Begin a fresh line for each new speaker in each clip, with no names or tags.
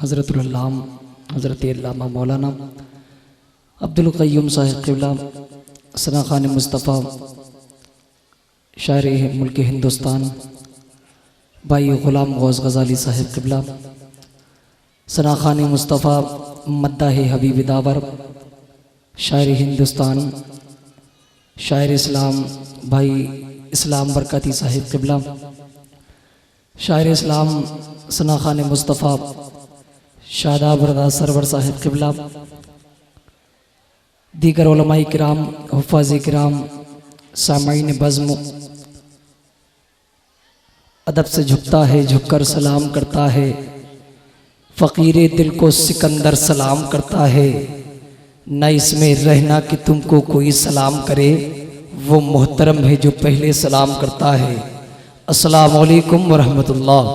हज़रतुल्लाम हज़रत अल्लामा मौलाना अब्दुल क़य्यूम साहिब क़िबला सना खान मुस्तफ़ा शायर मुल्क हिंदुस्तान भाई ग़ुलाम गौस गज़ाली साहिब क़िबला सना खान मुस्तफ़ा मद्दाह हबीब दावर शायर हिंदुस्तान शायर इस्लाम भाई इस्लाम बरकती साहिब क़िबला शायर इस्लाम सना खान मुस्तफ़ा शादाब रज़ा सरवर साहिब क़िबला दीगर उलमाए किराम हुफ़ाज़ किराम सामाईन बज़्म अदब से झुकता है झुककर सलाम करता है फ़कीरे दिल को सिकंदर सलाम करता है न इसमें रहना कि तुमको कोई सलाम करे वो मोहतरम है जो पहले सलाम करता है। अस्सलामु अलैकुम व रहमतुल्लाह।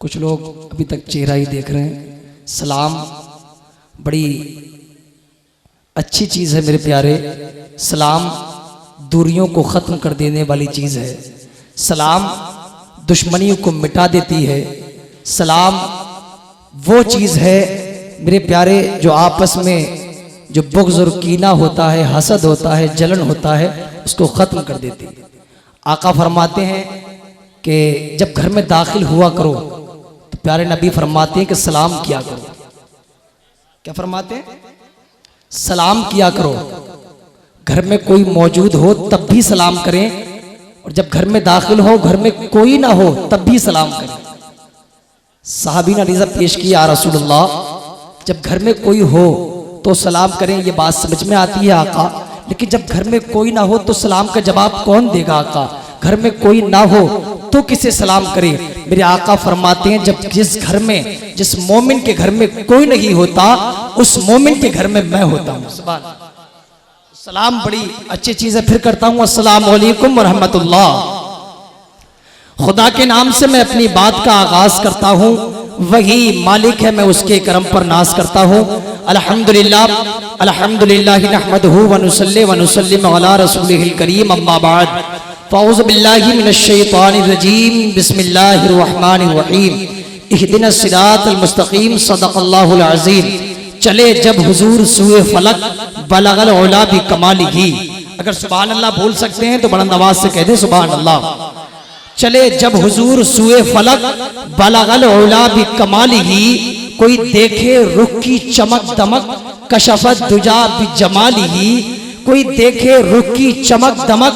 कुछ लोग अभी तक चेहरा ही देख रहे हैं। सलाम बड़ी अच्छी चीज़ है मेरे प्यारे। सलाम दूरियों को ख़त्म कर देने वाली चीज़ है। सलाम दुश्मनियों को मिटा देती है। सलाम वो चीज़ है मेरे प्यारे जो आपस में जो बुग़्ज़ और कीना होता है, हसद होता है, जलन होता है, उसको ख़त्म कर देती है। आका फरमाते हैं कि जब घर में दाखिल हुआ करो तो प्यारे नबी फरमाते हैं कि सलाम किया करो। क्या फरमाते हैं? सलाम किया करो। घर में कोई मौजूद हो तब भी सलाम करें, और जब घर में दाखिल हो घर में कोई ना हो तब भी सलाम करें। साहबी ने अर्ज़ पेश किया, या रसूलल्लाह, जब घर में कोई हो तो सलाम करें, ये बात समझ में आती है आका, लेकिन जब घर में कोई ना हो तो सलाम का जवाब कौन देगा आका? घर में कोई ना हो तो किसे सलाम करे? मेरे आका फरमाते हैं जब जिस घर में, जिस मोमिन के घर में कोई नहीं होता उस मोमिन के घर में मैं होता हूँ। सुभान अल्लाह। सलाम बड़ी अच्छी चीज है। फिर करता हूँ अस्सलामु अलैकुम व रहमतुल्लाह। खुदा के नाम से मैं अपनी बात का आगाज करता हूँ, वही मालिक है, मैं उसके करम पर नाज करता हूँ। अल्हम्दुलिल्लाह अल्हम्दुलिल्लाह नहमदुहु व नुसल्ली व नुसल्लिमु अला रसूलिहिल करीम, अम्मा बाद, फ़अऊज़ु बिल्लाहि मिनश शैतानिर रजीम, बिस्मिल्लाहिर रहमानिर रहीम, इहदिनस सिरातल मुस्तकीम, सदक़ल्लाहुल अज़ीम। चले जब हुजूर सूए फलक, बलगल औला भी कमालिही। अगर सुभान अल्लाह बोल सकते हैं तो बुलंद आवाज से कह दें सुभान अल्लाह। चले जब हुजूर सूए फलक, बलगल औला भी कमालिही। कोई देखे रुख की चमक दमक, कशफत दुजा भी जमालिही। कोई देखे रुख की चमक दमक,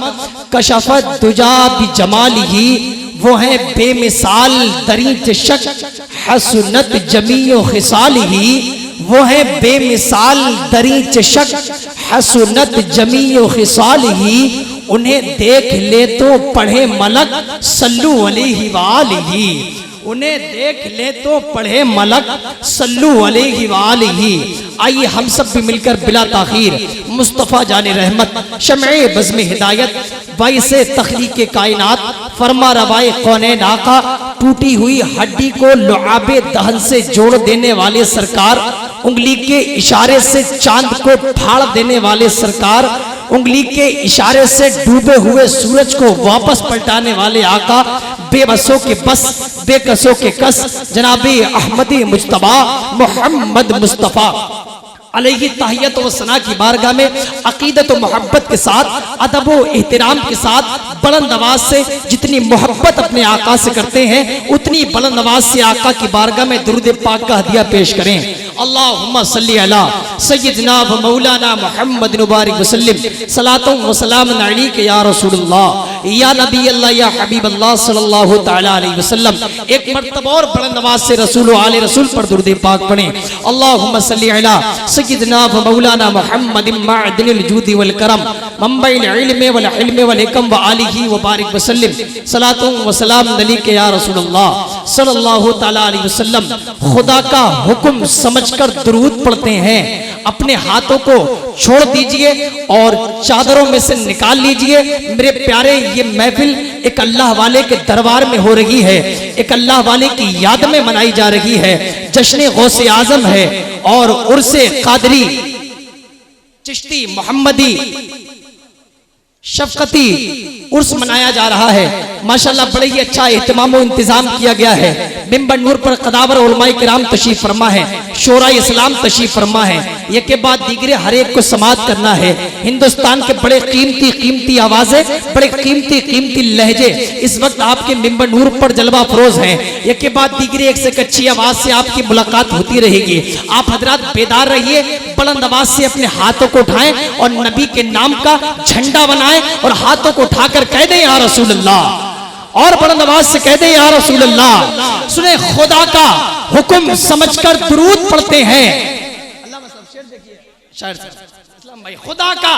कशफत दुजा भी जमालिही। वो है बेमिसाल दरीच शक, हसनत जमीओ खिसालिही। वो है बेमिसाल दरीच शक, हसनत जमीओ खिसालिही। उन्हें देख ले तो पढ़े मलक, सल्लु अलैहि वालिही। उन्हें देख ले तो पढ़े मलक, सल्लु अलैहि वालिही। आइए हम सब भी मिलकर बिला ताखीर मुस्तफ़ा जाने रहमत, शम्ए बज़्म हिदायत, बाइसे तख्लीक़े कायनात, फरमा रवाए कौनैन आका, टूटी हुई हड्डी को लुआबे दहन से जोड़ देने वाले सरकार, उंगली के इशारे से चांद को फाड़ देने वाले सरकार, उंगली के इशारे से डूबे हुए सूरज को वापस पलटाने वाले आका, बेबसों के बस बेकसों के कस, जनाबी अहमदी मुज्तबा मोहम्मद मुस्तफ़ा अलैहि तहियत व सना की बारगाह में अकीदत व मोहब्बत के साथ, अदब व एहतराम के साथ, बुलंद आवाज से जितनी मोहब्बत अपने आका से करते हैं उतनी बुलंद आवाज से आका की बारगाह में दुरूद पाक का हदिया पेश करें। अल्लाहुम्मा सल्ली अला सय्यिदना व मौलाना मुहम्मद मुबारक वसल्लम, सलातुन व सलामुन अलैका या रसूलल्लाह, या नबी अल्लाह, या हबीब अल्लाह सल्लल्लाहु तआला अलैहि वसल्लम। एक मर्तबा और बुलंद आवाज से रसूल व आले रसूल पर दुरूद पाक पढ़ें। अल्लाहुम्मा सल्ली अला सय्यिदना व मौलाना मुहम्मद मअदिनिल जूदी वल करम, मंबइल इल्म वल हिल्म वल हिकम व आलिहि व बारिक वसल्लम, सलातुन व सलामुन अलैका या रसूलल्लाह सल्लल्लाहु तआला अलैहि वसल्लम। खुदा का हुक्म समझकर दुरूद पढ़ते हैं, अपने हाथों को छोड़ दीजिए और चादरों में से निकाल लीजिए। मेरे प्यारे, ये महफिल एक अल्लाह वाले के दरबार में हो रही है, एक अल्लाह वाले की याद में मनाई जा रही है। जश्न गौसे आजम है और उर्से कादरी चिश्ती मोहम्मदी शफकती उर्स मनाया जा रहा है। माशाल्लाह बड़े ही अच्छा एहतमाम और इंतजाम किया गया है। मिंबर नूर पर कदावर उलमाए किराम तशरीफ फरमा है, शोरा इस्लाम तशरीफ फरमा है। ये के बाद दीगरे हर एक को समात करना है। हिंदुस्तान के बड़े कीमती कीमती आवाजें, बड़े कीमती कीमती लहजे इस वक्त आपके मिंबर नूर पर जलवा फरोज हैं। ये के बाद दीगरे एक से एक अच्छी आवाज से आपकी मुलाकात होती रहेगी। आप हजरात बेदार रहिए, बुलंद आवाज से अपने हाथों को उठाएं और नबी के नाम का झंडा बनाएं और हाथों को उठाकर कह दें या रसूल अल्लाह, और बुलंद आवाज से कह दें या रसूल अल्लाह। सुने, खुदा का हुक्म समझकर दुरूद पढ़ते हैं। भाई, खुदा का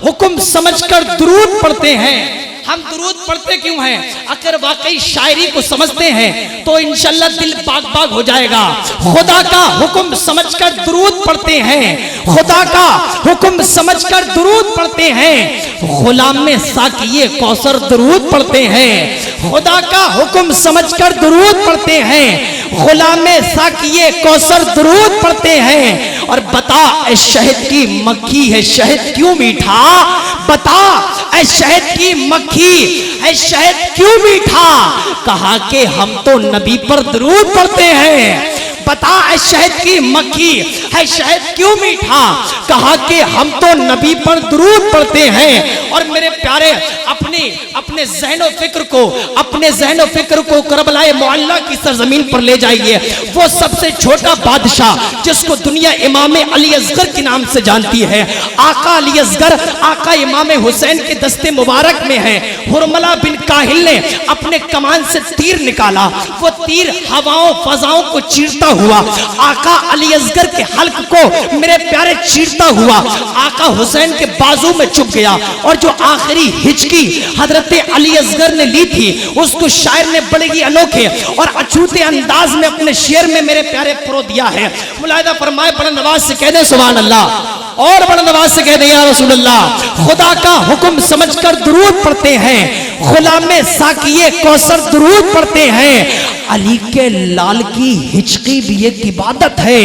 हुक्म समझकर दुरूद पढ़ते हैं। हम दुरूद पढ़ते क्यों हैं? अगर वाकई शायरी को समझते हैं तो इंशाल्लाह दिल बाग बाग हो जाएगा। खुदा का हुक्म समझकर दुरूद पढ़ते हैं, खुदा का हुक्म समझकर दुरूद पढ़ते हैं। गुलाम में साकिए कौसर दुरूद पढ़ते हैं, खुदा का हुक्म समझकर दुरूद पढ़ते हैं। गुलाम में साकिए कौसर दुरूद पढ़ते हैं। और बता ए शहद की मक्खी है शहद क्यों मीठा, बता ए शहद की मक्खी है शहद क्यों मीठा, कहा कि हम तो नबी पर दुरूद पढ़ते हैं। बता ए शहद की मक्खी है शहद क्यों मीठा, कहा कि हम तो नबी पर दुरूद पढ़ते हैं। और मेरे प्यारे अपने ज़हन व फिक्र को करबलाए मुअल्ला की सरजमीन पर ले जाइए। वो सबसे छोटा बादशाह जिसको दुनिया इमाम अली असगर के नाम से जानती है, आका अली असगर, आका इमाम हुसैन के दस्ते मुबारक में है। हुरमला बिन काहिल ने अपने कमान से तीर निकाला, वो तीर हवाओं फजाओं को चीरता हुआ आका अली असगर के हल्क को मेरे प्यारे चीरता हुआ आका हुसैन के बाजू में चुभ गया। और जो आखिरी हिचकी हजरत अली असगर ने ली थी उसको शायर ने बड़े ही अनोखे और अछूते अंदाज में अपने शेर में मेरे प्यारे परो दिया है। मुलाहिदा फरमाए, बुलंद आवाज से कह दे सुभान अल्लाह, और बुलंद आवाज से कह दे या रसूल अल्लाह। खुदा का हुक्म समझकर दुरूद पढ़ते हैं, गुलाम में साकिए कौसर दुरूद पढ़ते हैं। अली के लाल की हिचकी भी एक इबादत है,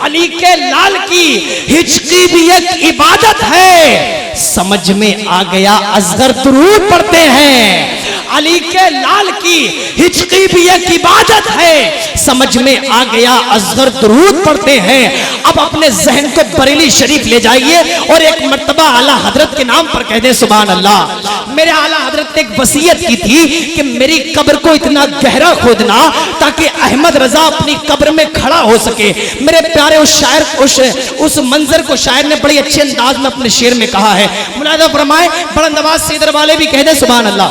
अली के लाल की हिचकी भी एक इबादत है। समझ में आ गया असगर दुरूद पढ़ते हैं, अली के लाल की हिचकी भी एक इबादत है। समझ में आ गया असगर दुरूद पढ़ते हैं। अब अपने जहन को बरेली शरीफ ले जाइए और एक मर्तबा आला हजरत के नाम पर कह दे सुभान अल्लाह। मेरे आला हजरत ने एक वसीयत की थी कि मेरी कब्र को इतना गहरा खोदना ताकि अहमद रजा अपनी कब्र में खड़ा हो सके। मेरे प्यारे उस शायर उस मंजर को शायर ने बड़ी अच्छे अंदाज में अपने शेर में कहा है। मुलाहिदा फरमाए, बुलंद आवाज से इधर वाले भी कह दे सुभान अल्लाह।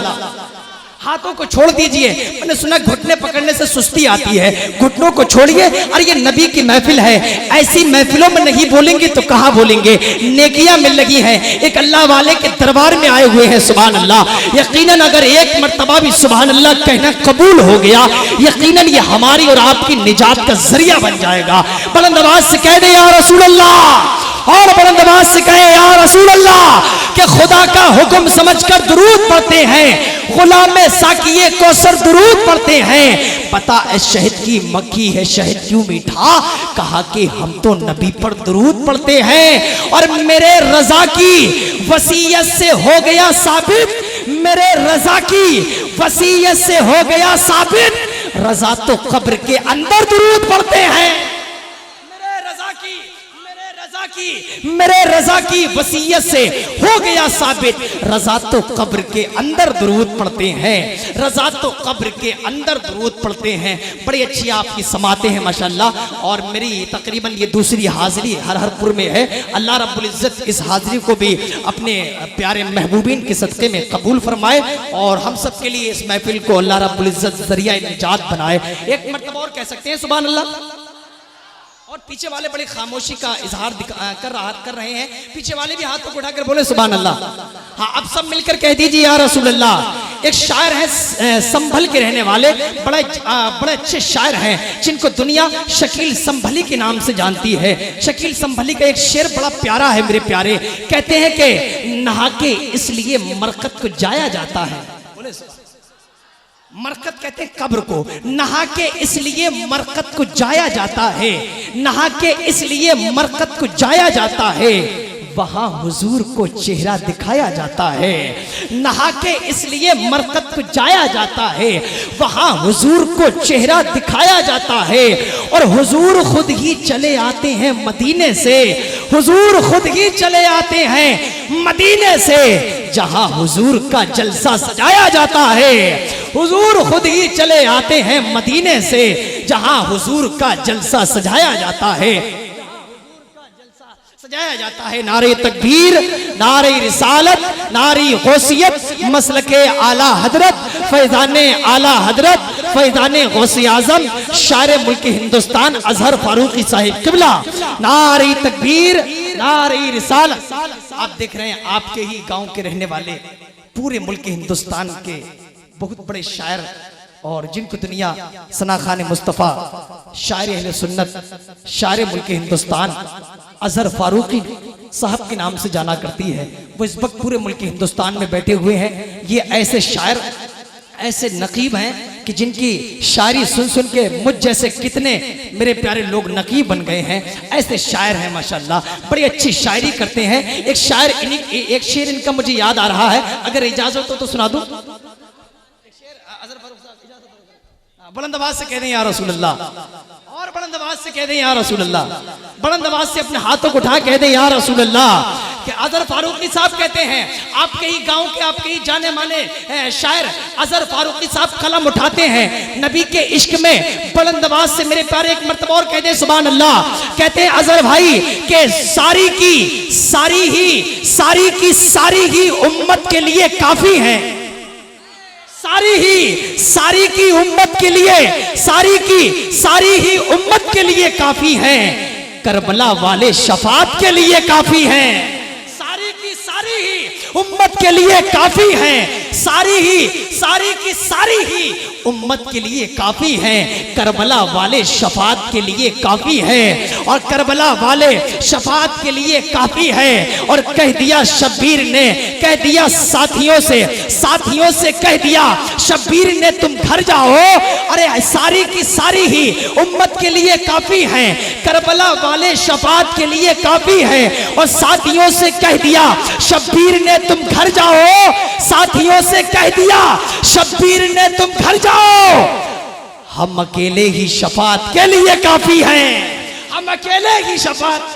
हाथों को छोड़ दीजिए, मैंने सुना घुटने पकड़ने से सुस्ती आती है, घुटनों को छोड़िए। और ये नबी की महफिल है, ऐसी महफिलों में नहीं बोलेंगे तो कहाँ बोलेंगे। नेकियां मिल लगी हैं, एक अल्लाह वाले के दरबार में आए हुए हैं सुभान अल्लाह। यकीनन अगर एक मर्तबा भी सुभान अल्लाह कहना कबूल हो गया, यकीनन ये हमारी और आपकी निजात का जरिया बन जाएगा। बुलंद आवाज से कह दे या रसूल अल्लाह, और बुलंद आवाज से कहे या रसूल अल्लाह कि खुदा का हुक्म समझकर दुरूद पढ़ते हैं, गुलाम में साकिए कौसर दुरूद पढ़ते हैं। पता है शहद की मक्खी है शहद क्यों मीठा, कहा कि हम तो नबी पर दुरूद पढ़ते हैं। और मेरे रजा की वसीयत से हो गया साबित, मेरे रजा की वसीयत से हो गया साबित, रजा तो कब्र के अंदर दुरूद पढ़ते हैं। मेरे रजा की वसीयत से हो गया साबित, रजा तो कब्र के अंदर दुरूद पढ़ते हैं, रजा तो कब्र के अंदर दुरूद पढ़ते हैं। बड़ी अच्छी आपकी समातें हैं माशाल्लाह। और मेरी तकरीबन ये दूसरी हाजिरी हरहरपुर में है। अल्लाह रब्बुल इज्जत इस हाजिरी को भी अपने प्यारे महबूबीन के सदक़े में कबूल फरमाए और हम सब के लिए इस महफिल को अल्लाह रब्बुल इज्जत जरिया निजात बनाए। एक मर्तबा और कह सकते हैं सुभान अल्लाह। और पीछे वाले बड़ी खामोशी का इजहार कर रहे हैं, पीछे वाले भी हाथों को उठाकर बोले सुभान अल्लाह। हाँ, अब सब मिलकर कह दीजिए या रसूल अल्लाह। एक शायर है संभल के रहने वाले, बड़े अच्छे शायर हैं जिनको दुनिया शकील संभली के नाम से जानती है। शकील संभली का एक शेर बड़ा प्यारा है मेरे प्यारे, कहते हैं कि नहा के इसलिए मरकत को जाया जाता है। बोले मरकत कहते हैं कब्र को, नहा के इसलिए मरकत को जाया जाता है, नहा के इसलिए मरकत को जाया जाता है। वहां हुजूर को चेहरा दिखाया जाता है। नहा के इसलिए मरकत को जाया जाता है, वहां हुजूर को चेहरा दिखाया जाता है। और हुजूर खुद ही चले आते हैं मदीने से, हुजूर खुद ही चले आते हैं मदीने से, जहां हुजूर का जलसा सजाया जाता है। हुजूर खुद ही चले आते हैं मदीने से, जहां हुजूर का जलसा सजाया जाता है, सजाया जाता है। नारे तकबीर, नारे रिसालत, नारी गौसियत, मसलके आला हजरत, फैजाने आला हजरत, फैजाने गौसी आजम, शायर मुल्क हिंदुस्तान अजहर फारूकी साहिब किबला। नारे तकबीर, नारे रिसालत। आप देख रहे हैं आपके ही गांव के रहने वाले, पूरे मुल्क हिंदुस्तान के बहुत बड़े शायर, और जिनको दुनिया सना खान मुस्तफ़ा, शायर अहले सुन्नत, शायर मुल्क हिंदुस्तान अजहर फारूकी साहब के नाम से जाना करती है, वो इस वक्त पूरे मुल्क हिंदुस्तान में बैठे हुए हैं। ये ऐसे शायर, ऐसे नकीब हैं कि जिनकी शायरी सुन सुन के मुझ जैसे कितने मेरे प्यारे लोग नकीब बन गए हैं। ऐसे शायर हैं माशाल्लाह, बड़ी अच्छी शायरी करते हैं। एक शायर एक शेर इनका मुझे याद आ रहा है, अगर इजाजत हो तो सुना दूं। बुलंद आवाज से कह दें या रसूल अल्लाह, और बुलंद आवाज से कह दें या रसूल अल्लाह, बुलंद आवाज से अपने हाथों को उठा कह दें या रसूल अल्लाह। कि अजहर फारूकी साहब कहते हैं, आपके ही गांव के, आपके ही जाने माने शायर अजहर फारूकी साहब कलम उठाते हैं नबी के इश्क में। बुलंद आवाज से मेरे प्यारे एक मर्तबा और कह दें सुभान अल्लाह। कहते हैं अजहर भाई के सारी की उम्मत के लिए काफी है, सारी की उम्मत के लिए, सारी ही उम्मत के लिए काफी है, करबला वाले शफात के लिए काफी है। सारी ही उम्मत के लिए काफी है, सारी की सारी ही उम्मत के लिए काफी है, करबला वाले शफात के लिए काफी है, और करबला वाले शफात के लिए काफी है। और कह दिया शब्बीर ने, कह दिया साथियों से कह दिया शब्बीर ने तुम घर जाओ, अरे सारी की सारी ही उम्मत के लिए काफी है, करबला वाले शफात के लिए काफी है। और साथियों से कह दिया शब्बीर ने तुम घर जाओ, साथियों से कह दिया शब्बीर ने तुम घर जाओ, हम अकेले ही शफात के लिए काफी हैं, हम अकेले ही शफात,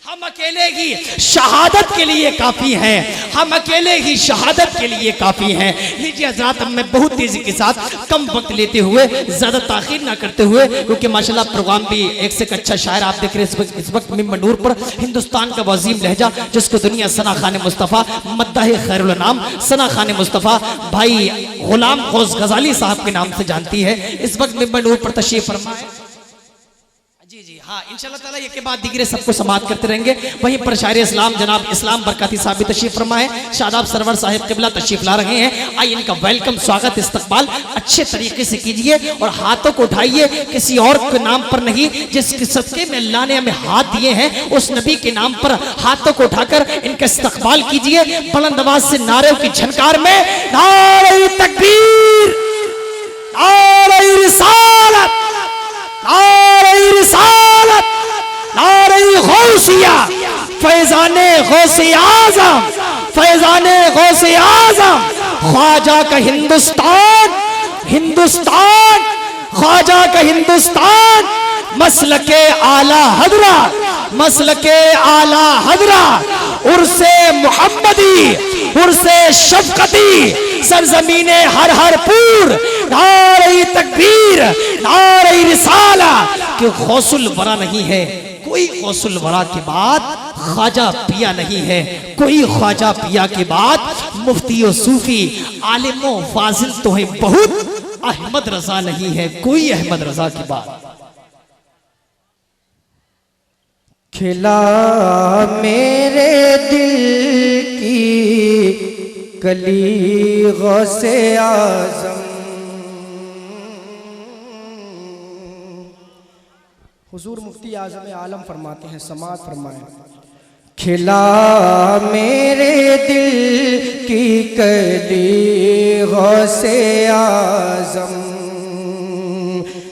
हम अकेले ही शहादत के लिए काफी हैं, हम अकेले ही शहादत के लिए काफी हैं। लीजिए हज़रात, मैं बहुत तेजी के साथ कम वक्त लेते हुए, ज्यादा ताखीर ना करते हुए, क्योंकि माशाल्लाह प्रोग्राम भी एक से एक अच्छा शायर आप देख रहे हैं इस वक्त मिंबर नूर पर, हिंदुस्तान का वजीम लहजा जिसको दुनिया सना खान मुस्तफ़ा, मद्दाह खैरुल नाम सना खान मुस्तफ़ा भाई गुलाम गौस गजाली साहब के नाम से जानती है, इस वक्त मिंबर नूर पर तशरीफ फरमाए। जी हाँ, इंशाल्लाह ताला ये के बाद दिगरे सबको समाप्त करते रहेंगे। वहीं पर शायर इस्लाम जनाब इस्लाम बरकाती साहब भी तशरीफ फरमाए, शादाब सरवर साहिब किबला तशरीफ ला रहे हैं। आइए इनका वेलकम, स्वागत, इस्तकबाल अच्छे तरीके से कीजिए और हाथों को उठाइए, किसी और के नाम पर नहीं, जिसके सदके में अल्लाह ने हमें हाथ दिए हैं उस नबी के नाम पर हाथों को उठाकर इनका इस्तकबाल कीजिए। बुलंद आवाज से नारे की झनकार में नारे तकबीर, नारे रिसालत, नारे रिसालत, नारे गौसिया, फैजाने गौसे आजम, फैजाने गौसे आजम, ख्वाजा का हिंदुस्तान, हिंदुस्तान, ख्वाजा का हिंदुस्तान, मसलके आला हजरा, मसलके आला हजरा, उर्से मुहम्मदी, उर्से शफकती, सरजमीने हर हर पूर, नारे तकबीर, नारे रिसाला। कि गौसुल वरा नहीं है कोई, गौसुल वरा के बाद ख्वाजा पिया नहीं है कोई, ख्वाजा पिया के बाद मुफ्ती और सूफी आलिम व फाजिल तो है बहुत, अहमद रजा नहीं है कोई, अहमद रजा के बाद।
खिला मेरे दिल की कली गौसे आजम, हुजूर मुफ्ती आजम आलम फरमाते हैं, समात फरमाएं। खिला मेरे दिल की कली गौसे आजम,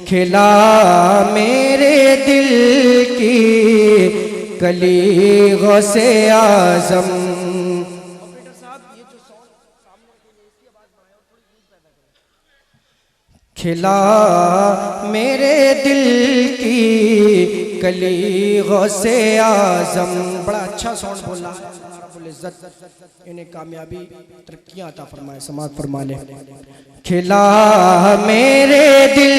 खिला मेरे दिल की कली गौसे आजम। खिला मेरे दिल की कली गौसे आजम। बड़ा अच्छा साउंड बोला है। रब्बुल इज्जत इन्हें कामयाबी तरक्कियां अता फरमाए, समाअत फरमा ले। खिला मेरे दिल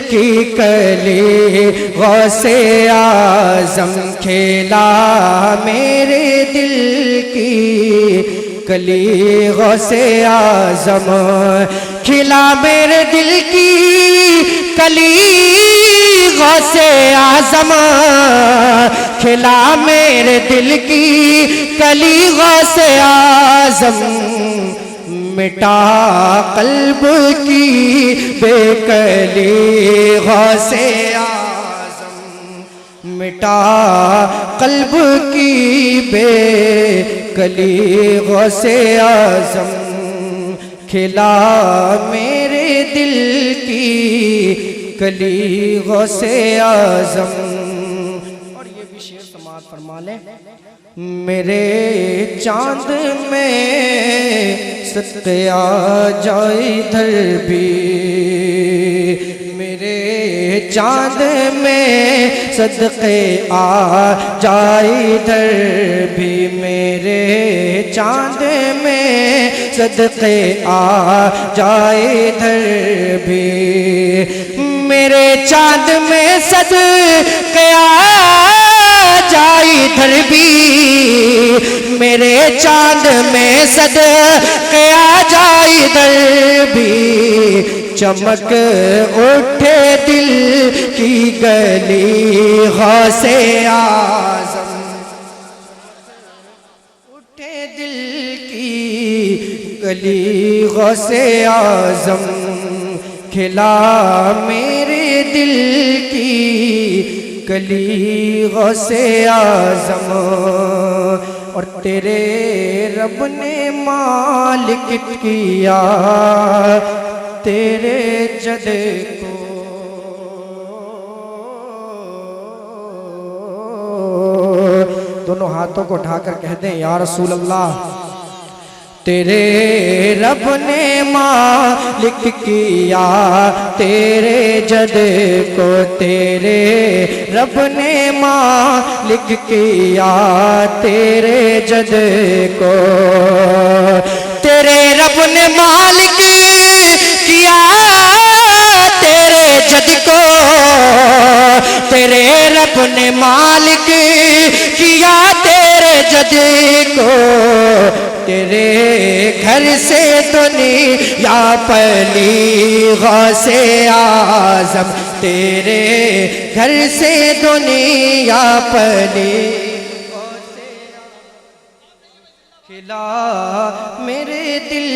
की कली गौसे आजम। खिला मेरे दिल की कली गौसे आजम। खिला मेरे दिल की कली गौसे आजम। खिला मेरे दिल की कली गौसे आजम। मिटा कल्ब की बेकली गौसे आजम। मिटा कल्ब की बेकली गौसे आजम। खिला मेरे दिल की कली गौसे आजम। और ये भी शेर समाअत फरमा लें। मेरे चांद में सदके आ जाए इधर भी। मेरे चांद में सदके आ जाए इधर भी। मेरे चांद में सदके आ जाए इधर भी। मेरे चांद में सदके आ जाए इधर भी। मेरे चांद में सदके आ जाए इधर भी। चमक उठे दिल की गली गौसे आजम। उठे दिल की गली गौसे आजम। खिला मेरे दिल की कली गौसे आजम। और तेरे रब ने मालिक किया तेरे जद को। दोनों हाथों को उठाकर कह दें या रसूल अल्लाह। तेरे रब ने मालिक किया तेरे जद को। तेरे रब ने मालिक किया तेरे जद को। तेरे रब ने मालिक किया तेरे जद को। तेरे रब ने मालिक किया तेरे जद को। तेरे घर से दुनिया पली गौसे आजम। तेरे घर से दुनिया पली। खिला मेरे दिल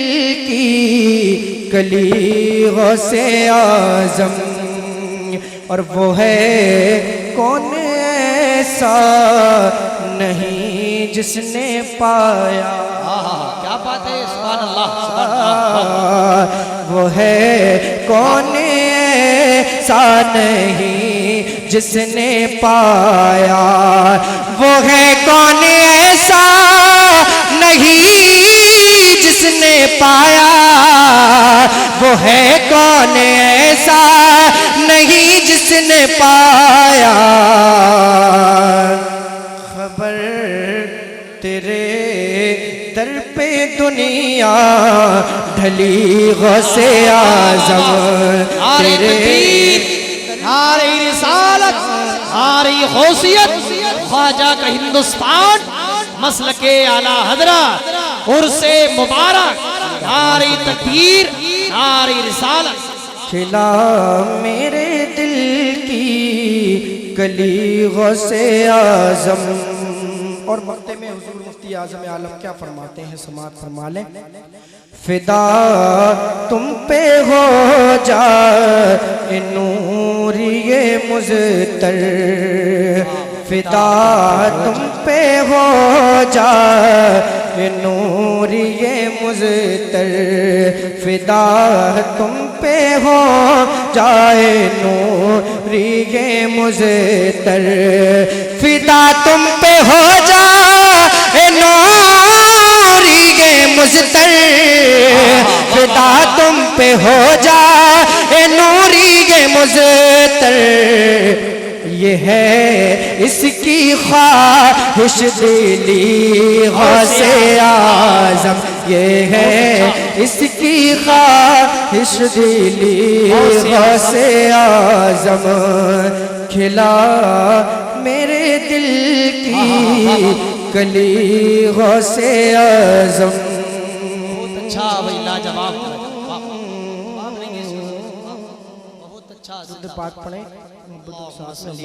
की कली गौसे आजम। और वो है कौन ऐसा नहीं जिसने पाया।
क्या बात है, सुभान अल्लाह, सुभान अल्लाह।
वो है कौन ऐसा नहीं जिसने पाया। वो है कौन ऐसा नहीं जिसने पाया। वो है कौन ऐसा नहीं जिसने पाया। खबर तेरे दर पे दुनिया ढली गौसे आजम। तेरे
नारे रिसालत, नारे गौसियत, ख्वाजा का हिंदुस्तान, मसलके आला हजरत, उर्से मुबारक, नारे तकबीर, नारे रिसालत।
खिला मेरे दिल की कली गौसे आजम। और मक्ते में हुजूर मुफ्ती आजम आलम क्या फरमाते हैं, समाअत फरमा लें। फिदा तुम पे हो जाए नूरिये मुज़तर। फिदा तुम पे हो जाए नूरिये मुज़तर। फिदा तुम पे हो जाए नूरी ये मुज़तर, फिदा तुम पे हो जाए नूरी ये मुज़तर, फिदा तुम पे हो जाए नूरी ये मुज़तर, ये है इसकी ख्वाहिश दिली गौसे आज़म, ये है इसकी ख्वाहिश दिली गौसे आज़म, खिला मेरे दिल की कली गौसे आज़म।
अच्छा भाई, लाजवाब, बहुत अच्छा।
पाठ पढ़े।